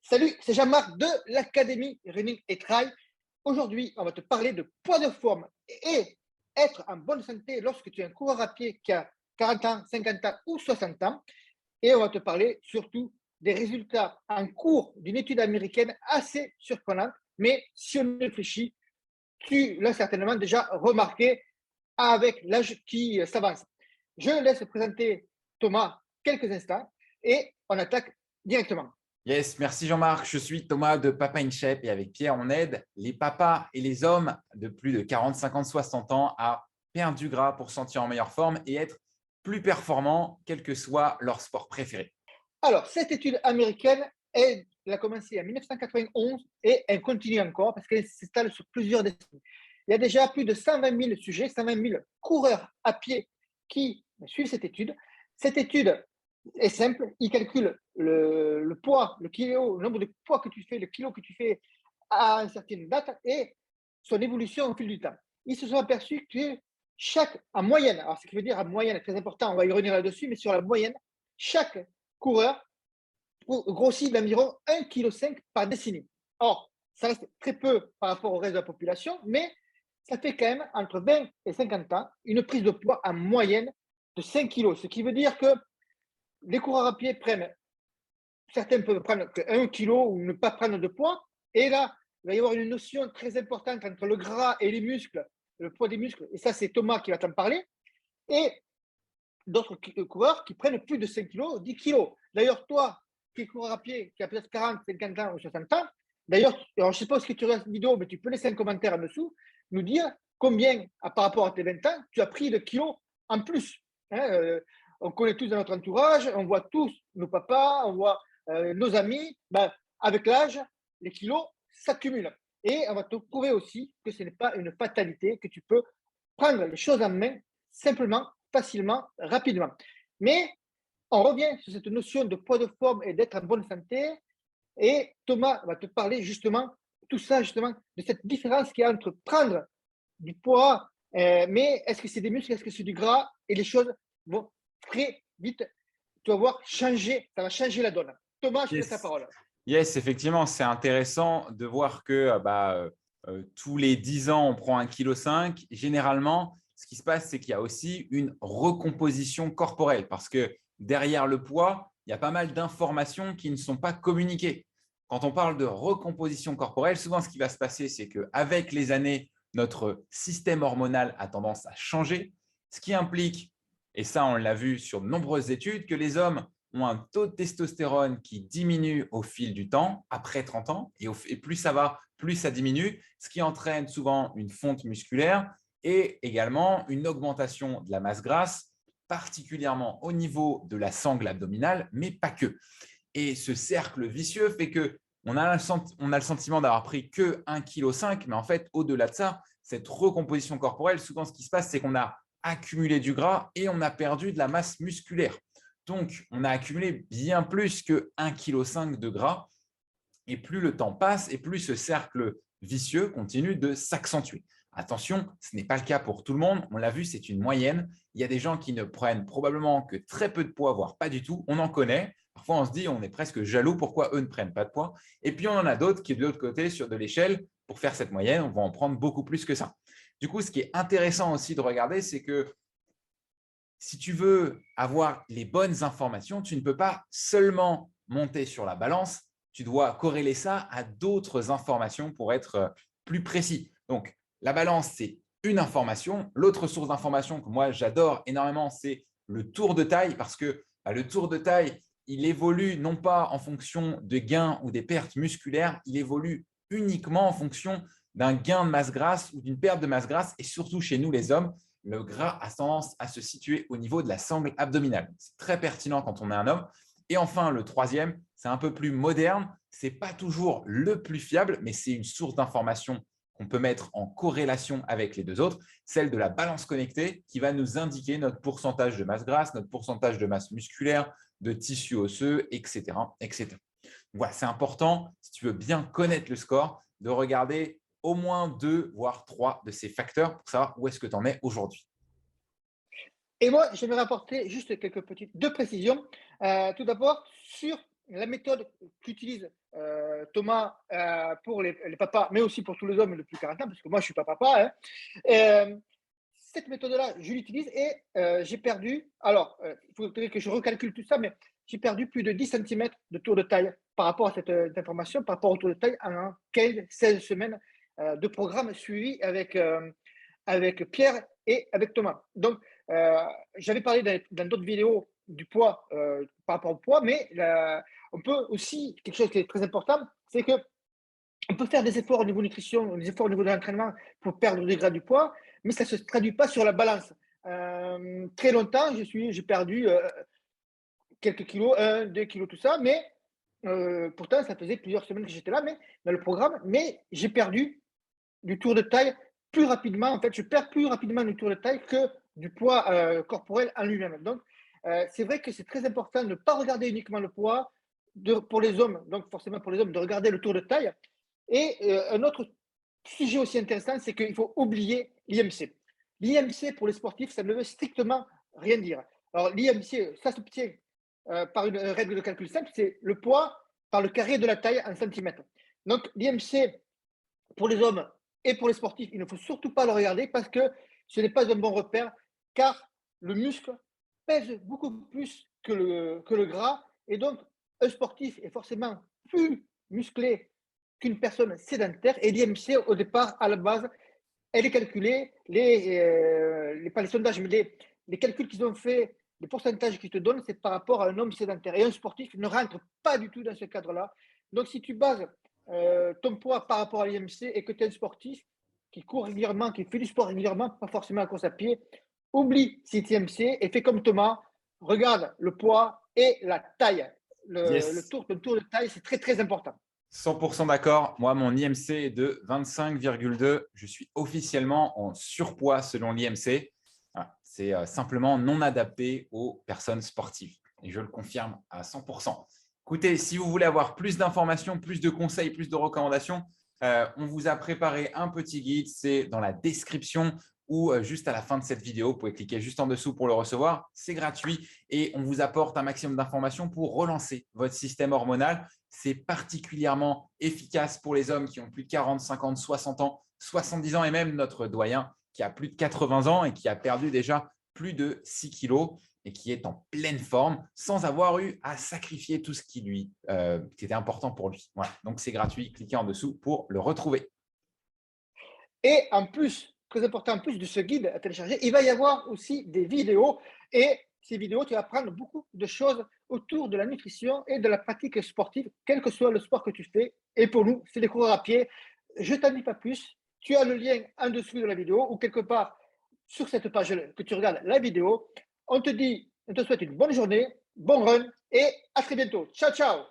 Salut, c'est Jean-Marc de l'Académie Running et Trail. Aujourd'hui, on va te parler de poids de forme et être en bonne santé lorsque tu es un coureur à pied qui a 40 ans, 50 ans ou 60 ans. Et on va te parler surtout des résultats en cours d'une étude américaine assez surprenante. Mais si on réfléchit, tu l'as certainement déjà remarqué avec l'âge qui s'avance. Je laisse présenter Thomas quelques instants et on attaque directement. Yes, merci Jean-Marc. Je suis Thomas de Papa in Shape et avec Pierre, on aide les papas et les hommes de plus de 40, 50, 60 ans à perdre du gras pour se sentir en meilleure forme et être plus performants, quel que soit leur sport préféré. Alors, cette étude américaine, elle a commencé en 1991 et elle continue encore parce qu'elle s'installe sur plusieurs décennies. Il y a déjà plus de 120 000 sujets, 120 000 coureurs à pied qui suivent cette étude. Cette étude est simple, il calcule le poids, le kilo, le nombre de poids que tu fais, le kilo que tu fais à une certaine date et son évolution au fil du temps. Ils se sont aperçus que en moyenne, alors ce qui veut dire en moyenne, très important, on va y revenir là-dessus, mais sur la moyenne, chaque coureur grossit d'environ 1,5 kg par décennie. Or, ça reste très peu par rapport au reste de la population, mais ça fait quand même entre 20 et 50 ans une prise de poids en moyenne de 5 kg. Ce qui veut dire que les coureurs à pied prennent, certains peuvent prendre que 1 kg ou ne pas prendre de poids. Et là, il va y avoir une notion très importante entre le gras et les muscles, le poids des muscles. Et ça, c'est Thomas qui va t'en parler. Et d'autres coureurs qui prennent plus de 5 kg, 10 kg. D'ailleurs, toi, qui cours à pied, qui a peut-être 40, 50 ans ou 60 ans, d'ailleurs, je ne sais pas ce que tu regardes cette vidéo, mais tu peux laisser un commentaire en dessous, nous dire combien, par rapport à tes 20 ans, tu as pris de kilos en plus. Hein, on connaît tous dans notre entourage, on voit tous nos papas, on voit nos amis. Ben, avec l'âge, les kilos s'accumulent. Et on va te prouver aussi que ce n'est pas une fatalité, que tu peux prendre les choses en main simplement, facilement, rapidement. Mais on revient sur cette notion de poids de forme et d'être en bonne santé. Et Thomas va te parler justement, tout ça justement, de cette différence qu'il y a entre prendre du poids, mais est-ce que c'est des muscles, est-ce que c'est du gras, et les choses vont très vite, tu vas voir, changer, ça va changer la donne. Thomas, je te laisse la Yes, parole. yes, effectivement, c'est intéressant de voir que tous les 10 ans, on prend 1,5 kg. Généralement, ce qui se passe, c'est qu'il y a aussi une recomposition corporelle parce que derrière le poids, il y a pas mal d'informations qui ne sont pas communiquées. Quand on parle de recomposition corporelle, souvent, ce qui va se passer, c'est qu'avec les années, notre système hormonal a tendance à changer, ce qui implique, et ça, on l'a vu sur de nombreuses études, que les hommes ont un taux de testostérone qui diminue au fil du temps, après 30 ans, et plus ça va, plus ça diminue, ce qui entraîne souvent une fonte musculaire et également une augmentation de la masse grasse, particulièrement au niveau de la sangle abdominale, mais pas que. Et ce cercle vicieux fait que on a le sentiment d'avoir pris que 1,5 kg, mais en fait, au-delà de ça, cette recomposition corporelle, souvent ce qui se passe, c'est qu'on a accumulé du gras et on a perdu de la masse musculaire. Donc, on a accumulé bien plus que 1,5 kg de gras. Et plus le temps passe et plus ce cercle vicieux continue de s'accentuer. Attention, ce n'est pas le cas pour tout le monde. On l'a vu, c'est une moyenne. Il y a des gens qui ne prennent probablement que très peu de poids, voire pas du tout. On en connaît. Parfois, on se dit, on est presque jaloux pourquoi eux ne prennent pas de poids. Et puis, on en a d'autres qui, de l'autre côté, sur de l'échelle, pour faire cette moyenne, on va en prendre beaucoup plus que ça. Du coup, ce qui est intéressant aussi de regarder, c'est que si tu veux avoir les bonnes informations, tu ne peux pas seulement monter sur la balance, tu dois corréler ça à d'autres informations pour être plus précis. Donc, la balance, c'est une information. L'autre source d'information que moi, j'adore énormément, c'est le tour de taille parce que le tour de taille, il évolue non pas en fonction de gains ou des pertes musculaires, il évolue uniquement en fonction d'un gain de masse grasse ou d'une perte de masse grasse et surtout chez nous, les hommes, le gras a tendance à se situer au niveau de la sangle abdominale. C'est très pertinent quand on est un homme. Et enfin, le troisième, c'est un peu plus moderne. Ce n'est pas toujours le plus fiable, mais c'est une source d'information qu'on peut mettre en corrélation avec les deux autres, celle de la balance connectée qui va nous indiquer notre pourcentage de masse grasse, notre pourcentage de masse musculaire, de tissu osseux, etc. etc. Voilà, c'est important, si tu veux bien connaître le score, de regarder au moins 2, voire 3 de ces facteurs pour savoir où est-ce que tu en es aujourd'hui. Et moi, j'aimerais apporter juste quelques petites deux précisions. Tout d'abord, sur la méthode qu'utilise Thomas, pour les papas, mais aussi pour tous les hommes de plus de 40 ans, parce que moi, je ne suis pas papa. Hein. Cette méthode-là, je l'utilise et j'ai perdu. Alors, il faudrait que je recalcule tout ça, mais j'ai perdu plus de 10 centimètres de tour de taille par rapport à cette information, par rapport au tour de taille en 15-16 semaines de programme suivi avec Pierre et avec Thomas. Donc, j'avais parlé dans d'autres vidéos du poids par rapport au poids, mais on peut aussi, quelque chose qui est très important, c'est que on peut faire des efforts au niveau nutrition, des efforts au niveau de l'entraînement pour perdre des gras du poids, mais ça ne se traduit pas sur la balance. Très longtemps, j'ai perdu quelques kilos, 1, 2 kilos, tout ça, mais pourtant, ça faisait plusieurs semaines que j'étais là, mais dans le programme, mais j'ai perdu du tour de taille plus rapidement. En fait, je perds plus rapidement du tour de taille que du poids corporel en lui-même. Donc, c'est vrai que c'est très important de ne pas regarder uniquement le poids pour les hommes, donc forcément pour les hommes, de regarder le tour de taille. Et un autre sujet aussi intéressant, c'est qu'il faut oublier l'IMC. L'IMC pour les sportifs, ça ne veut strictement rien dire. Alors, l'IMC, ça s'obtient par une règle de calcul simple, c'est le poids par le carré de la taille en centimètres. Donc, l'IMC pour les hommes et pour les sportifs, il ne faut surtout pas le regarder parce que ce n'est pas un bon repère, car le muscle pèse beaucoup plus que le gras. Et donc, un sportif est forcément plus musclé qu'une personne sédentaire. Et l'IMC, au départ, à la base, elle est calculée, pas les sondages, mais les calculs qu'ils ont fait, les pourcentages qu'ils te donnent, c'est par rapport à un homme sédentaire. Et un sportif ne rentre pas du tout dans ce cadre-là. Donc, si tu bases ton poids par rapport à l'IMC et que tu es un sportif qui court régulièrement, qui fait du sport régulièrement, pas forcément la course à pied, oublie cet IMC et fais comme Thomas, regarde le poids et la taille. Le Yes, tour de taille, c'est très, très important. 100% d'accord. Moi, mon IMC est de 25,2. Je suis officiellement en surpoids selon l'IMC. Voilà. C'est simplement non adapté aux personnes sportives. Et je le confirme à 100%. Écoutez, si vous voulez avoir plus d'informations, plus de conseils, plus de recommandations, on vous a préparé un petit guide. C'est dans la description ou juste à la fin de cette vidéo. Vous pouvez cliquer juste en dessous pour le recevoir. C'est gratuit et on vous apporte un maximum d'informations pour relancer votre système hormonal. C'est particulièrement efficace pour les hommes qui ont plus de 40, 50, 60 ans, 70 ans et même notre doyen qui a plus de 80 ans et qui a perdu déjà plus de 6 kilos et qui est en pleine forme sans avoir eu à sacrifier tout ce qui était important pour lui. Voilà. Donc, c'est gratuit. Cliquez en dessous pour le retrouver. Et en plus, très important, en plus de ce guide à télécharger, il va y avoir aussi des vidéos. Et ces vidéos, tu vas apprendre beaucoup de choses autour de la nutrition et de la pratique sportive, quel que soit le sport que tu fais. Et pour nous, c'est les coureurs à pied. Je ne t'en dis pas plus. Tu as le lien en dessous de la vidéo ou quelque part sur cette page que tu regardes la vidéo. On te souhaite une bonne journée, bon run et à très bientôt. Ciao, ciao!